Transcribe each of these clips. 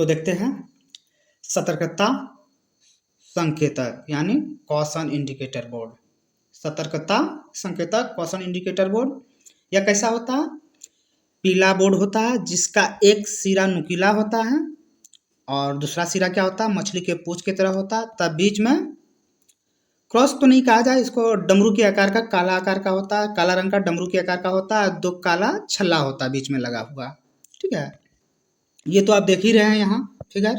तो देखते हैं सतर्कता संकेतक यानी कॉशन इंडिकेटर बोर्ड। सतर्कता संकेतक कॉशन इंडिकेटर बोर्ड यह कैसा होता है? पीला बोर्ड होता है जिसका एक सिरा नुकीला होता है और दूसरा सिरा क्या होता है? मछली के पूंछ की तरह होता है। तब बीच में क्रॉस तो नहीं कहा जाए इसको, डमरू के आकार का काला आकार का होता है, काला रंग का डमरू के आकार का होता है, दो काला छल्ला होता है बीच में लगा हुआ। ठीक है, ये तो आप देख ही रहे हैं यहाँ फिगर।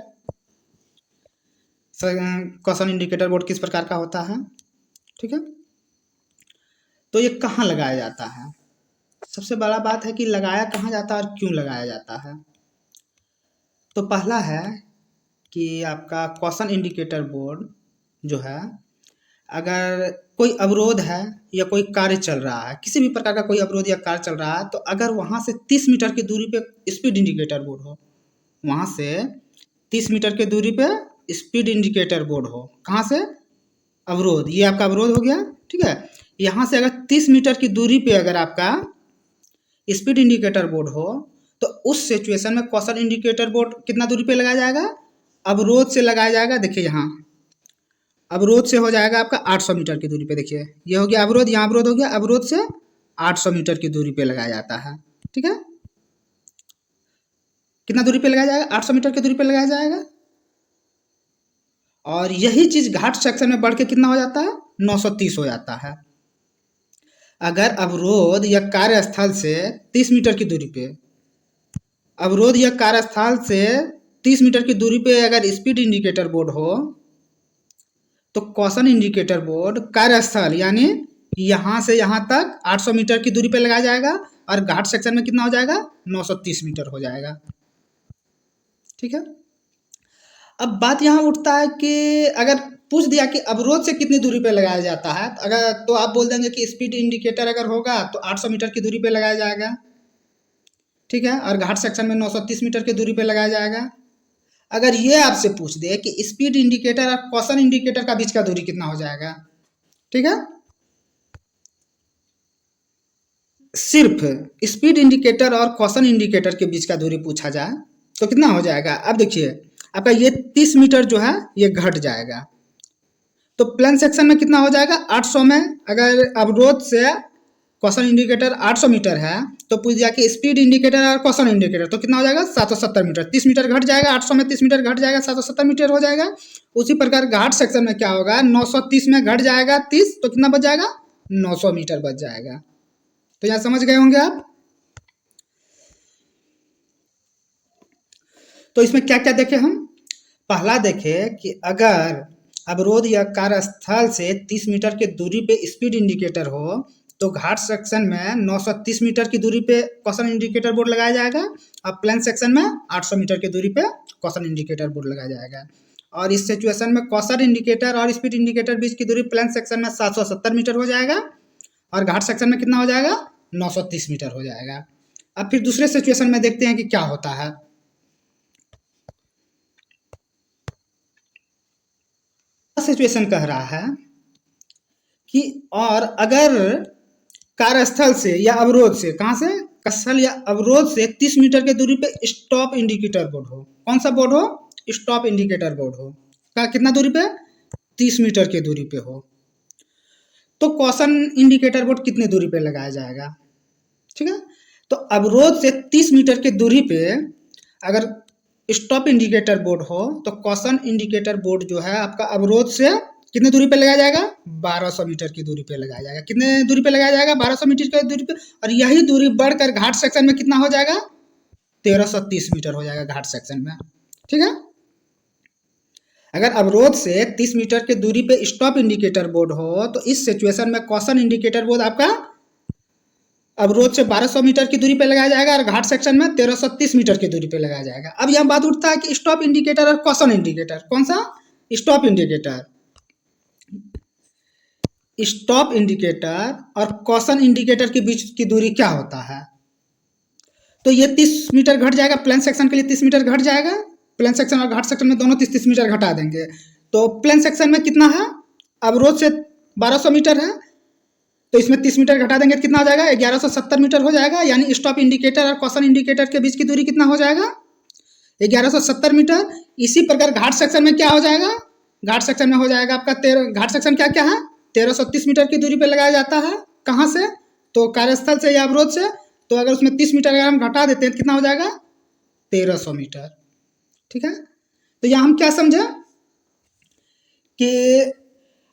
कॉशन इंडिकेटर बोर्ड किस प्रकार का होता है। ठीक है, तो ये कहाँ लगाया जाता है? सबसे बड़ा बात है कि लगाया कहाँ जाता है और क्यों लगाया जाता है। तो पहला है कि आपका कॉशन इंडिकेटर बोर्ड जो है, अगर कोई अवरोध है या कोई कार्य चल रहा है, किसी भी प्रकार का कोई अवरोध या कार्य चल रहा है, तो अगर वहाँ से 30 मीटर की दूरी पे स्पीड इंडिकेटर बोर्ड हो, वहाँ से 30 मीटर की दूरी पे स्पीड इंडिकेटर बोर्ड हो। कहाँ से? अवरोध, ये आपका अवरोध हो गया। ठीक है, यहाँ से अगर 30 मीटर की दूरी पे अगर आपका स्पीड इंडिकेटर बोर्ड हो, तो उस सिचुएशन में कॉशन इंडिकेटर बोर्ड कितना दूरी पे लगाया जाएगा? अवरोध से लगाया जाएगा। देखिए यहाँ अवरोध से हो जाएगा आपका 800 मीटर की दूरी पे। देखिए ये हो गया अवरोध, यहाँ अवरोध हो गया, अवरोध से 800 मीटर की दूरी पे लगाया जाता है। ठीक है, कितना दूरी पे लगाया जाएगा? 800 मीटर की दूरी पे लगाया जाएगा। और यही चीज घाट सेक्शन में बढ़ के कितना हो जाता है? 930 हो जाता है। अगर अवरोध या कार्यस्थल से 30 मीटर की दूरी पे, अवरोध या कार्यस्थल से 30 मीटर की दूरी पे अगर स्पीड इंडिकेटर बोर्ड हो, तो कॉशन इंडिकेटर बोर्ड कार्यस्थल यानी यहाँ से यहाँ तक 800 मीटर की दूरी पे लगाया जाएगा और घाट सेक्शन में कितना हो जाएगा? 930 मीटर हो जाएगा। ठीक है, अब बात यहाँ उठता है कि अगर पूछ दिया कि अवरोध से कितनी दूरी पे लगाया जाता है, अगर तो आप बोल देंगे कि स्पीड इंडिकेटर अगर होगा तो 800 मीटर की दूरी पे लगाया जाएगा। ठीक है, और घाट सेक्शन में 930 मीटर की दूरी पे लगाया जाएगा। अगर ये आपसे पूछ दे कि स्पीड इंडिकेटर और कॉशन इंडिकेटर का बीच का दूरी कितना हो जाएगा, ठीक है, सिर्फ स्पीड इंडिकेटर और कॉशन इंडिकेटर के बीच का दूरी पूछा जाए तो कितना हो जाएगा? अब देखिए आपका ये 30 मीटर जो है ये घट जाएगा, तो प्लेन सेक्शन में कितना हो जाएगा? 800 में अगर अवरोध से कॉशन इंडिकेटर 800 मीटर है तो पूछ दिया कि स्पीड इंडिकेटर और कॉशन इंडिकेटर, तो कितना हो जाएगा? 770 मीटर। 30 मीटर घट जाएगा, 800 में 30 मीटर घट जाएगा, 770 मीटर हो जाएगा। उसी प्रकार घाट सेक्शन में क्या होगा? 930 में घट जाएगा 30, तो कितना बच जाएगा? 900 मीटर बच जाएगा। तो यहाँ समझ गए होंगे आप। तो इसमें क्या क्या देखे हम? पहला देखे कि अगर अवरोध या कार्यस्थल से 30 मीटर की दूरी पे स्पीड इंडिकेटर हो, तो घाट सेक्शन में 930 मीटर की दूरी पे कॉशन इंडिकेटर बोर्ड लगाया जाएगा और प्लेन सेक्शन में 800 मीटर की दूरी पे कॉशन इंडिकेटर बोर्ड लगाया जाएगा। और इस सिचुएशन में कॉशन इंडिकेटर और स्पीड इंडिकेटर बीच की दूरी प्लेन सेक्शन में 770 मीटर हो जाएगा और घाट सेक्शन में कितना हो जाएगा? 930 मीटर हो जाएगा। अब फिर दूसरे सिचुएशन में देखते हैं कि क्या होता है। सिचुएशन कह रहा है कि और अगर कार्यस्थल से या अवरोध से, कहां से? स्थल या अवरोध से 30 मीटर की दूरी पे स्टॉप इंडिकेटर बोर्ड हो। कौन सा बोर्ड हो? स्टॉप इंडिकेटर बोर्ड हो। का कितना दूरी पे? 30 मीटर की दूरी पे हो, तो कॉशन इंडिकेटर बोर्ड कितनी दूरी पे लगाया जाएगा? ठीक है, तो अवरोध से 30 मीटर की दूरी पे अगर स्टॉप इंडिकेटर बोर्ड हो, तो कॉशन इंडिकेटर बोर्ड जो है आपका अवरोध से कितने दूरी पे लगाया जाएगा? 1200 मीटर की दूरी पे लगाया जाएगा। कितने दूरी पे लगाया जाएगा? 1200 मीटर की दूरी पे। और यही दूरी बढ़कर घाट सेक्शन में कितना हो जाएगा? 1330 मीटर हो जाएगा घाट सेक्शन में। ठीक है, अगर अवरोध से 30 मीटर की दूरी पे स्टॉप इंडिकेटर बोर्ड हो, तो इस सिचुएशन में कॉशन इंडिकेटर बोर्ड आपका अवरोध से 1200 मीटर की दूरी पे लगाया जाएगा और घाट सेक्शन में 1330 मीटर की दूरी पे लगाया जाएगा। अब यह बात उठता है कि स्टॉप इंडिकेटर और कॉशन इंडिकेटर, कौन सा? Stop indicator. स्टॉप इंडिकेटर और कॉशन इंडिकेटर के बीच की दूरी क्या होता है? तो ये 30 मीटर घट जाएगा, प्लेन सेक्शन के लिए 30 मीटर घट जाएगा। प्लेन सेक्शन और घाट सेक्शन में दोनों 30-30 मीटर घटा देंगे, तो प्लेन सेक्शन में कितना है? अवरोध से 1200 मीटर है, तो इसमें 30 मीटर घटा देंगे, कितना हो जाएगा? 1170 मीटर हो जाएगा। यानी स्टॉप इंडिकेटर और कॉशन इंडिकेटर के बीच की दूरी कितना हो जाएगा? 1170 मीटर। इसी प्रकार घाट सेक्शन में क्या हो जाएगा, घाट सेक्शन में हो जाएगा आपका 13, घाट सेक्शन क्या क्या है, 1330 मीटर की दूरी पे लगाया जाता है। कहाँ से, तो कार्यस्थल से या अवरोध से। तो अगर उसमें 30 मीटर अगर हम घटा देते हैं तो कितना हो जाएगा, 1300 मीटर। ठीक है, तो यहाँ हम क्या समझे कि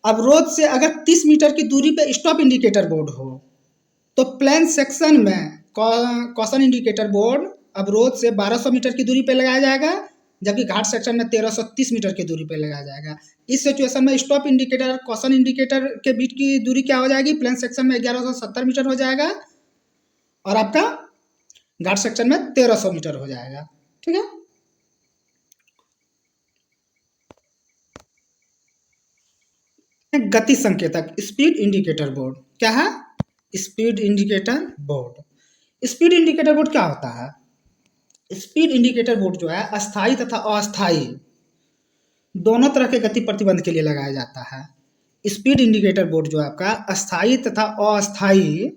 अवरोध से अगर 30 मीटर की दूरी पे स्टॉप इंडिकेटर बोर्ड हो तो प्लेन सेक्शन में कॉशन इंडिकेटर बोर्ड अवरोध से 1200 मीटर की दूरी पे लगाया जाएगा, जबकि घाट सेक्शन में 1330 मीटर की दूरी पे लगाया जाएगा। इस सिचुएशन में स्टॉप इंडिकेटर कॉशन इंडिकेटर के बीच की दूरी क्या हो जाएगी, प्लेन सेक्शन में 1170 मीटर हो जाएगा और आपका घाट सेक्शन में 1300 मीटर हो जाएगा। ठीक है, गति संकेतक स्पीड इंडिकेटर बोर्ड क्या है, speed indicator board. Speed indicator board क्या होता है, स्पीड इंडिकेटर बोर्ड जो है अस्थायी तथा अस्थायी दोनों तरह के गति प्रतिबंध के लिए लगाया जाता है। स्पीड इंडिकेटर बोर्ड जो है आपका अस्थायी तथा अस्थायी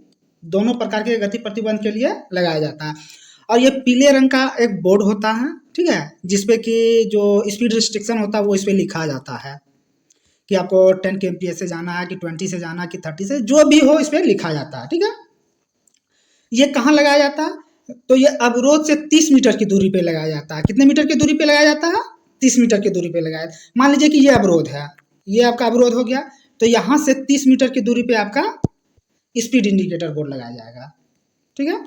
दोनों प्रकार के गति प्रतिबंध के लिए लगाया जाता है। और ये पीले रंग का एक बोर्ड होता है, ठीक है, जिसपे कि जो स्पीड रिस्ट्रिक्शन होता है वो इस पे लिखा जाता है कि आपको 10 kmph से जाना है कि 20 से जाना है कि 30 से, जो भी हो इस पर लिखा जाता है। ठीक है, ये कहाँ लगाया जाता है, तो ये अवरोध से 30 मीटर की दूरी पे लगाया जाता है। कितने मीटर की दूरी पे लगाया जाता है, 30 मीटर की दूरी पे लगाया। मान लीजिए कि ये अवरोध है, ये आपका अवरोध हो गया, तो यहाँ से 30 मीटर की दूरी पे आपका स्पीड इंडिकेटर बोर्ड लगाया जाएगा। ठीक है,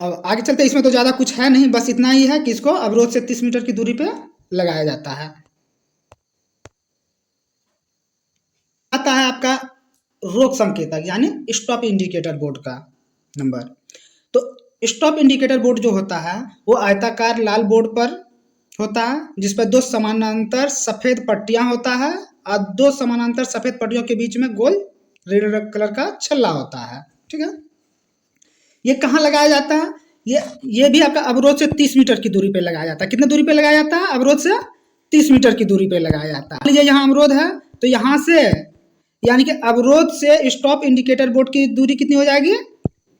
अब आगे चलते, इसमें तो ज़्यादा कुछ है नहीं, बस इतना ही है कि इसको अवरोध से 30 मीटर की दूरी पे लगाया जाता है। आता है आपका रोक संकेतक यानी स्टॉप इंडिकेटर बोर्ड का नंबर। तो स्टॉप इंडिकेटर बोर्ड जो होता है वो आयताकार लाल बोर्ड पर होता है, जिस पर दो समानांतर सफेद पट्टियां होता है और दो समानांतर सफेद पट्टियों के बीच में गोल रेड कलर का छल्ला होता है। ठीक है, ये कहाँ लगाया जाता है, ये भी आपका अवरोध से 30 मीटर की दूरी पे लगाया जाता है। कितने दूरी पे लगाया जाता है, अवरोध से 30 मीटर की दूरी पे लगाया जाता है। मान लीजिए यहाँ अवरोध है, तो यहाँ से यानी कि अवरोध से स्टॉप इंडिकेटर बोर्ड की दूरी कितनी हो जाएगी,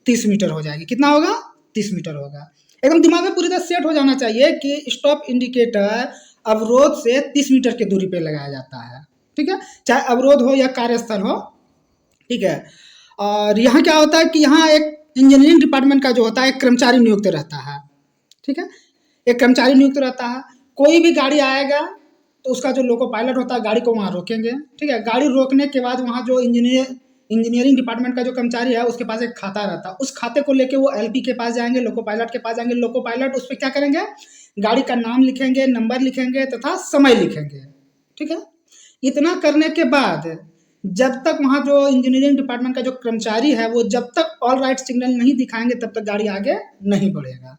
30 मीटर हो जाएगी। कितना होगा, 30 मीटर होगा। एकदम दिमाग में पूरी तरह सेट हो जाना चाहिए कि स्टॉप इंडिकेटर अवरोध से 30 मीटर की दूरी पे लगाया जाता है। ठीक है, चाहे अवरोध हो या कार्यस्थल हो। ठीक है, और यहाँ क्या होता है कि यहाँ एक इंजीनियरिंग डिपार्टमेंट का जो होता है एक कर्मचारी नियुक्त रहता है। ठीक है, एक कर्मचारी नियुक्त रहता है। कोई भी गाड़ी आएगा तो उसका जो लोको पायलट होता है गाड़ी को वहाँ रोकेंगे। ठीक है, गाड़ी रोकने के बाद वहाँ जो इंजीनियरिंग डिपार्टमेंट का जो कर्मचारी है उसके पास एक खाता रहता है। उस खाते को लेके वो एलपी के पास जाएंगे, लोको पायलट के पास जाएंगे। लोको पायलट उस पर क्या करेंगे, गाड़ी का नाम लिखेंगे, नंबर लिखेंगे तथा समय लिखेंगे। ठीक है, इतना करने के बाद जब तक वहाँ जो इंजीनियरिंग डिपार्टमेंट का जो कर्मचारी है वो जब तक ऑल राइट सिग्नल नहीं दिखाएंगे तब तक गाड़ी आगे नहीं बढ़ेगा।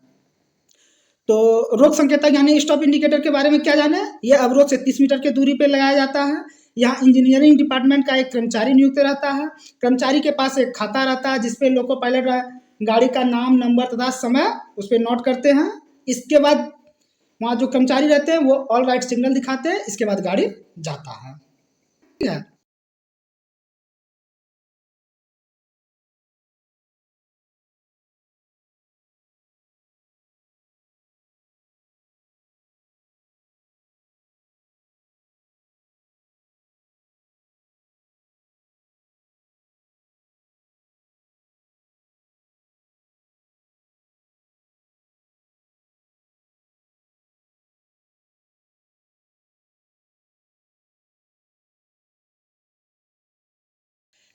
तो रोक संकेतक यानी स्टॉप इंडिकेटर के बारे में क्या जाने, ये अवरोध से 30 मीटर की दूरी पे लगाया जाता है। यहाँ इंजीनियरिंग डिपार्टमेंट का एक कर्मचारी नियुक्त रहता है। कर्मचारी के पास एक खाता रहता है जिसपे लोको पायलट गाड़ी का नाम, नंबर तथा समय उस पर नोट करते हैं। इसके बाद वहाँ जो कर्मचारी रहते हैं वो ऑल राइट सिग्नल दिखाते हैं, इसके बाद गाड़ी जाता है। ठीक है,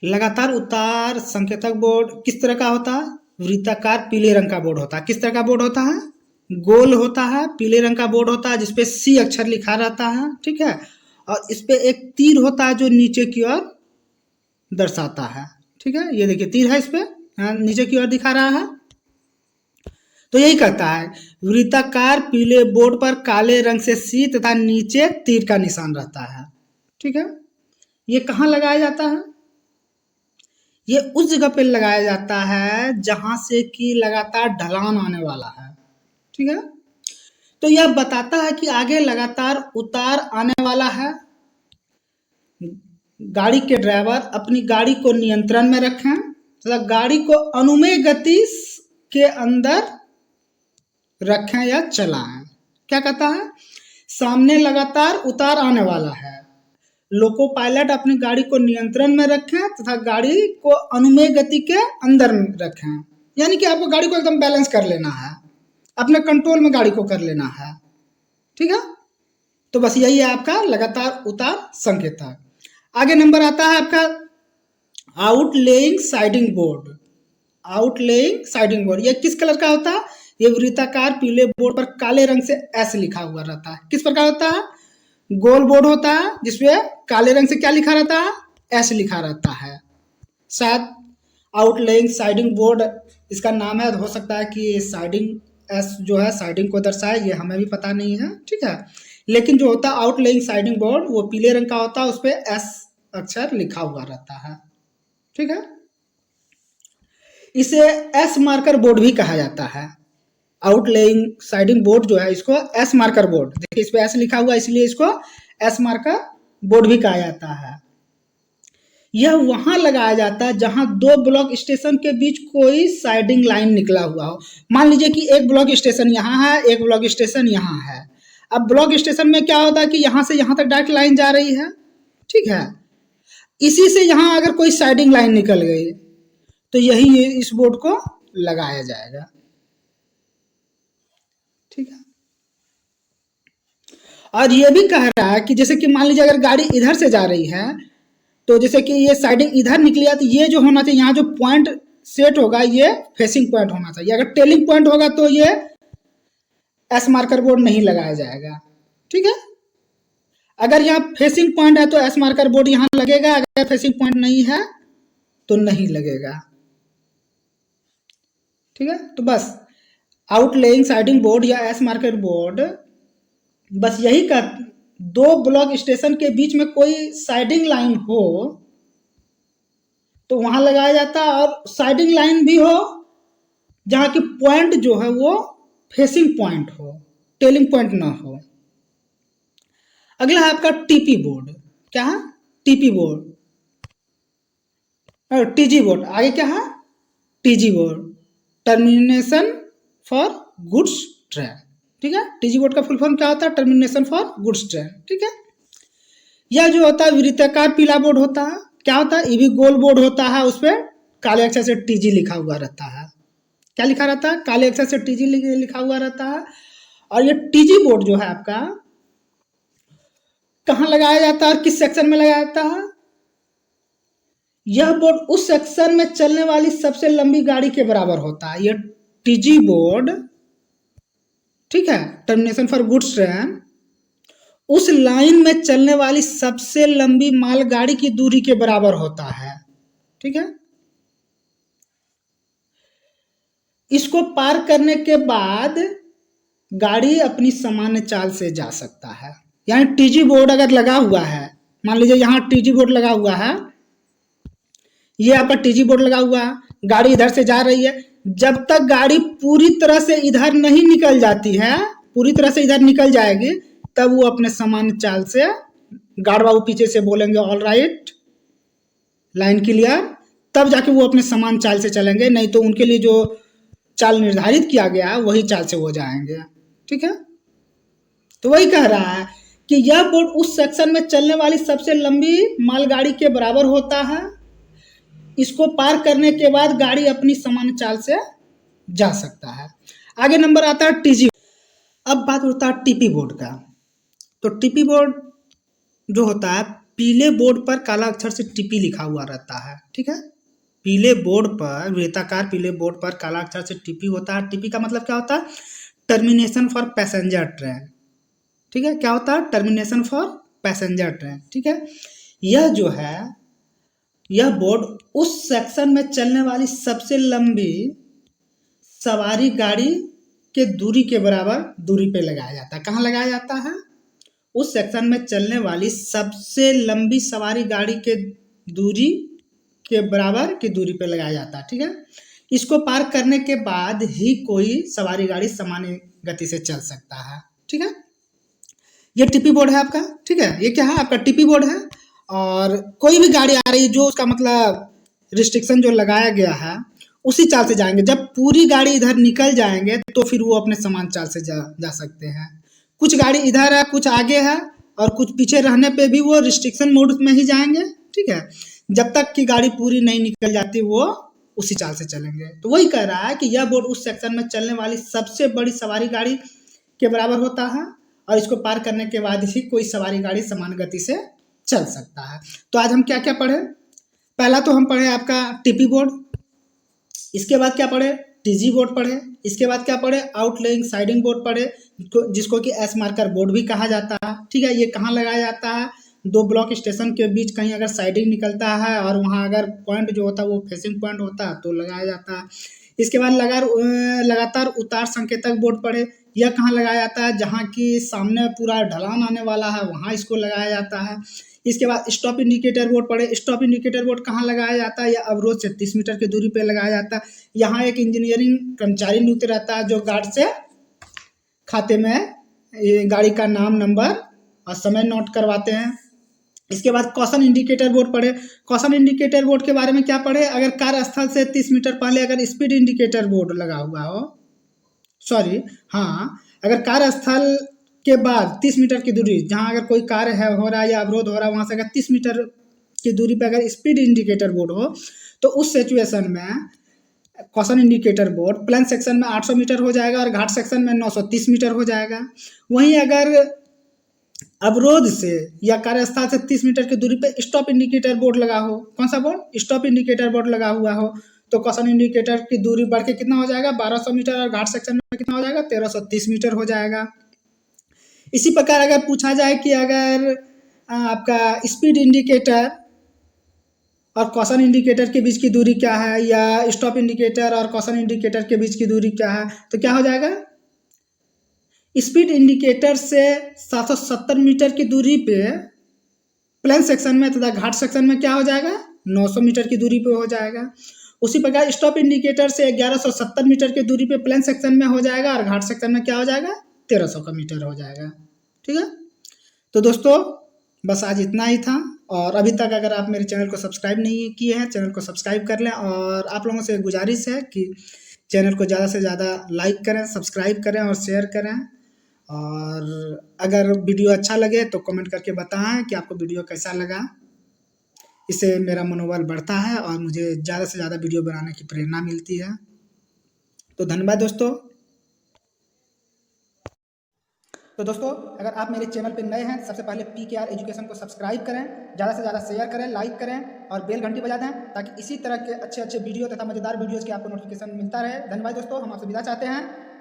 लगातार उतार संकेतक बोर्ड किस तरह का होता है, वृत्ताकार पीले रंग का बोर्ड होता है। किस तरह का बोर्ड होता है, गोल होता है, पीले रंग का बोर्ड होता है जिसपे सी अक्षर लिखा रहता है। ठीक है, और इस पे एक तीर होता है जो नीचे की ओर दर्शाता है। ठीक है, ये देखिए तीर है इस पे, नीचे की ओर दिखा रहा है। तो यही कहता है वृत्ताकार पीले बोर्ड पर काले रंग से सी तथा नीचे तीर का निशान रहता है। ठीक है, ये कहाँ लगाया जाता है, ये उस जगह पे लगाया जाता है जहां से कि लगातार ढलान आने वाला है। ठीक है, तो यह बताता है कि आगे लगातार उतार आने वाला है। गाड़ी के ड्राइवर अपनी गाड़ी को नियंत्रण में रखें तथा गाड़ी को अनुमेय गति के अंदर रखें या चलाएं। क्या कहता है? सामने लगातार उतार आने वाला है, लोको पायलट अपनी गाड़ी को नियंत्रण में रखें तथा गाड़ी को अनुमेय गति के अंदर रखें। यानी कि आपको गाड़ी को एकदम बैलेंस कर लेना है, अपने कंट्रोल में गाड़ी को कर लेना है। ठीक है, तो बस यही है आपका लगातार उतार संकेतक। आगे नंबर आता है आपका आउटलेइंग साइडिंग बोर्ड। आउटलेइंग साइडिंग बोर्ड ये किस कलर का होता है? ये वृत्ताकार पीले बोर्ड पर काले रंग से एस लिखा हुआ रहता है। किस प्रकार होता है? गोल बोर्ड होता है जिसमें काले रंग से क्या लिखा रहता है? एस लिखा रहता है। शायद आउटलेइंग साइडिंग बोर्ड इसका नाम है, हो सकता है कि साइडिंग एस जो है साइडिंग को दर्शाए, ये हमें भी पता नहीं है। ठीक है, लेकिन जो होता है आउटलेइंग साइडिंग बोर्ड वो पीले रंग का होता है, उस पर एस अक्षर लिखा हुआ रहता है। ठीक है, इसे एस मार्कर बोर्ड भी कहा जाता है। आउटलेइंग साइडिंग बोर्ड जो है इसको एस मार्कर बोर्ड, देखिए इस पे एस लिखा हुआ इसलिए इसको एस मार्कर बोर्ड भी कहा जाता है। यह वहां लगाया जाता है जहां दो ब्लॉक स्टेशन के बीच कोई साइडिंग लाइन निकला हुआ हो। मान लीजिए कि एक ब्लॉक स्टेशन यहाँ है, एक ब्लॉक स्टेशन यहाँ है। अब ब्लॉक स्टेशन में क्या होता है कि यहाँ से यहाँ तक डायरेक्ट लाइन जा रही है। ठीक है, इसी से यहाँ अगर कोई साइडिंग लाइन निकल गई तो यही इस बोर्ड को लगाया जाएगा। ठीक है, और ये भी कह रहा है कि जैसे कि मान लीजिए अगर गाड़ी इधर से जा रही है तो जैसे कि ये साइडिंग इधर निकली है तो ये जो होना चाहिए, यहाँ जो पॉइंट सेट होगा ये फेसिंग पॉइंट होना चाहिए। अगर टेलिंग पॉइंट होगा तो ये एस मार्कर बोर्ड नहीं लगाया जाएगा। ठीक है, अगर यहाँ फेसिंग पॉइंट है तो एस मार्कर बोर्ड यहाँ लगेगा, अगर फेसिंग पॉइंट नहीं है तो नहीं लगेगा। ठीक है, तो बस आउटलेइंग साइडिंग बोर्ड या एस मार्कर बोर्ड बस यही का दो ब्लॉक स्टेशन के बीच में कोई साइडिंग लाइन हो तो वहां लगाया जाता है, और साइडिंग लाइन भी हो जहां की पॉइंट जो है वो फेसिंग पॉइंट हो, टेलिंग पॉइंट ना हो। अगला है आपका टीपी बोर्ड। क्या है? TP board, TG board. आगे क्या है? TG board, termination for goods train. ठीक है, टीजी बोर्ड का फुल फॉर्म क्या होता है? Termination for goods train. ठीक है, यह जो होता है वृत्ताकार पीला बोर्ड होता है। क्या होता है? ये भी गोल बोर्ड होता है, उस पर काले अक्षर से टीजी लिखा हुआ रहता है। क्या लिखा रहता है? काले अक्षर से टीजी लिखा हुआ रहता है। और ये टीजी बोर्ड जो है आपका कहाँ लगाया जाता है और किस सेक्शन में लगाया जाता है? यह बोर्ड उस सेक्शन में चलने वाली सबसे लंबी गाड़ी के बराबर होता है। यह टीजी बोर्ड, ठीक है, टर्मिनेशन फॉर गुड्स ट्रेन, उस लाइन में चलने वाली सबसे लंबी मालगाड़ी की दूरी के बराबर होता है। ठीक है, इसको पार करने के बाद गाड़ी अपनी सामान्य चाल से जा सकता है। यानी टीजी बोर्ड अगर लगा हुआ है, मान लीजिए यहाँ टीजी बोर्ड लगा हुआ है, ये आपका टीजी बोर्ड लगा हुआ है, गाड़ी इधर से जा रही है, जब तक गाड़ी पूरी तरह से इधर नहीं निकल जाती है, पूरी तरह से इधर निकल जाएगी तब वो अपने सामान्य चाल से, गार्ड बाबू पीछे से बोलेंगे ऑल राइट, लाइन क्लियर, तब जाके वो अपने समान चाल से चलेंगे, नहीं तो उनके लिए जो चाल निर्धारित किया गया है वही चाल से वो जाएंगे। ठीक है, तो वही कह रहा है कि यह बोर्ड उस सेक्शन में चलने वाली सबसे लंबी मालगाड़ी के बराबर होता है। इसको पार करने के बाद गाड़ी अपनी सामान्य चाल से जा सकता है। आगे नंबर आता है टीजी। अब बात होता है टीपी बोर्ड का। तो टीपी बोर्ड जो होता है, पीले बोर्ड पर काला अक्षर से टीपी लिखा हुआ रहता है। ठीक है, पीले बोर्ड पर, वृत्ताकार पीले बोर्ड पर काला अक्षर से टीपी होता है। टीपी का मतलब क्या होता है? Termination for passenger train. ठीक है, क्या होता है? Termination for passenger train. ठीक है, यह जो है, यह बोर्ड उस सेक्शन में चलने वाली सबसे लंबी सवारी गाड़ी के दूरी के बराबर दूरी पे लगाया जाता है। कहाँ लगाया जाता है? उस सेक्शन में चलने वाली सबसे लंबी सवारी गाड़ी के दूरी के बराबर की दूरी पे लगाया जाता है। ठीक है, इसको पार करने के बाद ही कोई सवारी गाड़ी सामान्य गति से चल सकता है। ठीक है, ये टीपी बोर्ड है आपका। ठीक है, ये क्या है? आपका टीपी बोर्ड है। और कोई भी गाड़ी आ रही है जो उसका मतलब रिस्ट्रिक्शन जो लगाया गया है उसी चाल से जाएंगे। जब पूरी गाड़ी इधर निकल जाएंगे तो फिर वो अपने समान चाल से जा सकते हैं। कुछ गाड़ी इधर है, कुछ आगे है और कुछ पीछे रहने पे भी वो रिस्ट्रिक्शन मोड में ही जाएंगे, ठीक है। जब तक कि गाड़ी पूरी नहीं निकल जाती वो उसी चाल से चलेंगे। तो वही कह रहा है कि यह बोर्ड उस सेक्शन में चलने वाली सबसे बड़ी सवारी गाड़ी के बराबर होता है और इसको पार करने के बाद ही कोई सवारी गाड़ी समान गति से चल सकता है। तो आज हम क्या क्या पढ़े? पहला तो हम पढ़े आपका टीपी बोर्ड, इसके बाद क्या पढ़े? टीजी बोर्ड पढ़े, इसके बाद क्या पढ़े? आउटलेइंग साइडिंग बोर्ड पढ़े, जिसको कि एस मार्कर बोर्ड भी कहा जाता है, ठीक है। ये कहाँ लगाया जाता है? दो ब्लॉक स्टेशन के बीच कहीं अगर साइडिंग निकलता है और वहाँ अगर पॉइंट जो होता है वो फेसिंग पॉइंट होता है तो लगाया जाता है। इसके बाद लगातार उतार संकेतक बोर्ड पढ़े, यह कहाँ लगाया जाता है? जहाँ की सामने पूरा ढलान आने वाला है वहाँ इसको लगाया जाता है। इसके बाद स्टॉप इंडिकेटर बोर्ड पढ़े, स्टॉप इंडिकेटर बोर्ड कहाँ लगाया जाता है? या अवरोध से 30 मीटर की दूरी पे लगाया जाता है। यहाँ एक इंजीनियरिंग कर्मचारी नियुक्त रहता है जो गार्ड से खाते में गाड़ी का नाम, नंबर और समय नोट करवाते हैं। इसके बाद कॉशन इंडिकेटर बोर्ड पढ़े, कॉशन इंडिकेटर बोर्ड के बारे में क्या पढ़े? अगर कार्यस्थल से 30 मीटर पहले अगर स्पीड इंडिकेटर बोर्ड लगा हुआ हो, सॉरी हाँ, अगर कार्यस्थल के बाद 30 मीटर की दूरी, जहाँ अगर कोई कार्य है हो रहा है या अवरोध हो रहा है वहाँ से अगर 30 मीटर की दूरी पे अगर स्पीड इंडिकेटर बोर्ड हो तो उस सिचुएशन में caution indicator board plain section में 800 मीटर हो जाएगा और घाट सेक्शन में 930 मीटर हो जाएगा। वहीं अगर अवरोध से या कार्यस्थल से 30 मीटर की दूरी पे स्टॉप इंडिकेटर बोर्ड लगा हो, कौन सा बोर्ड? स्टॉप इंडिकेटर बोर्ड लगा हुआ हो, तो कॉशन इंडिकेटर की दूरी बढ़ के कितना हो जाएगा? 1200 मीटर और घाट सेक्शन में कितना हो जाएगा? 1330 मीटर हो जाएगा। इसी प्रकार अगर पूछा जाए कि अगर आपका स्पीड इंडिकेटर और कॉशन इंडिकेटर के बीच की दूरी क्या है या स्टॉप इंडिकेटर और कॉशन इंडिकेटर के बीच की दूरी क्या है, तो क्या हो जाएगा? स्पीड इंडिकेटर से 770 मीटर की दूरी पे प्लेन सेक्शन में तथा घाट सेक्शन में क्या हो जाएगा? 900 मीटर की दूरी पे हो जाएगा। उसी प्रकार स्टॉप इंडिकेटर से 1170 मीटर की दूरी पे प्लेन सेक्शन में हो जाएगा और घाट सेक्शन में क्या हो जाएगा? 1300 का मीटर हो जाएगा, ठीक है। तो दोस्तों बस आज इतना ही था और अभी तक अगर आप मेरे चैनल को सब्सक्राइब नहीं किए हैं चैनल को सब्सक्राइब कर लें और आप लोगों से गुजारिश है कि चैनल को ज़्यादा से ज़्यादा लाइक करें, सब्सक्राइब करें और शेयर करें। और अगर वीडियो अच्छा लगे तो कमेंट करके बताएं कि आपको वीडियो कैसा लगा। इससे मेरा मनोबल बढ़ता है और मुझे ज़्यादा से ज़्यादा वीडियो बनाने की प्रेरणा मिलती है। तो धन्यवाद दोस्तों। तो दोस्तों अगर आप मेरे चैनल पर नए हैं सबसे पहले PKR एजुकेशन को सब्सक्राइब करें, ज़्यादा से ज़्यादा शेयर करें, लाइक करें और बेल घंटी बजा दें ताकि इसी तरह के अच्छे अच्छे वीडियो तथा मज़ेदार वीडियोज़ की आपको नोटिफिकेशन मिलता रहे। धन्यवाद दोस्तों, हम आपसे विदा चाहते हैं।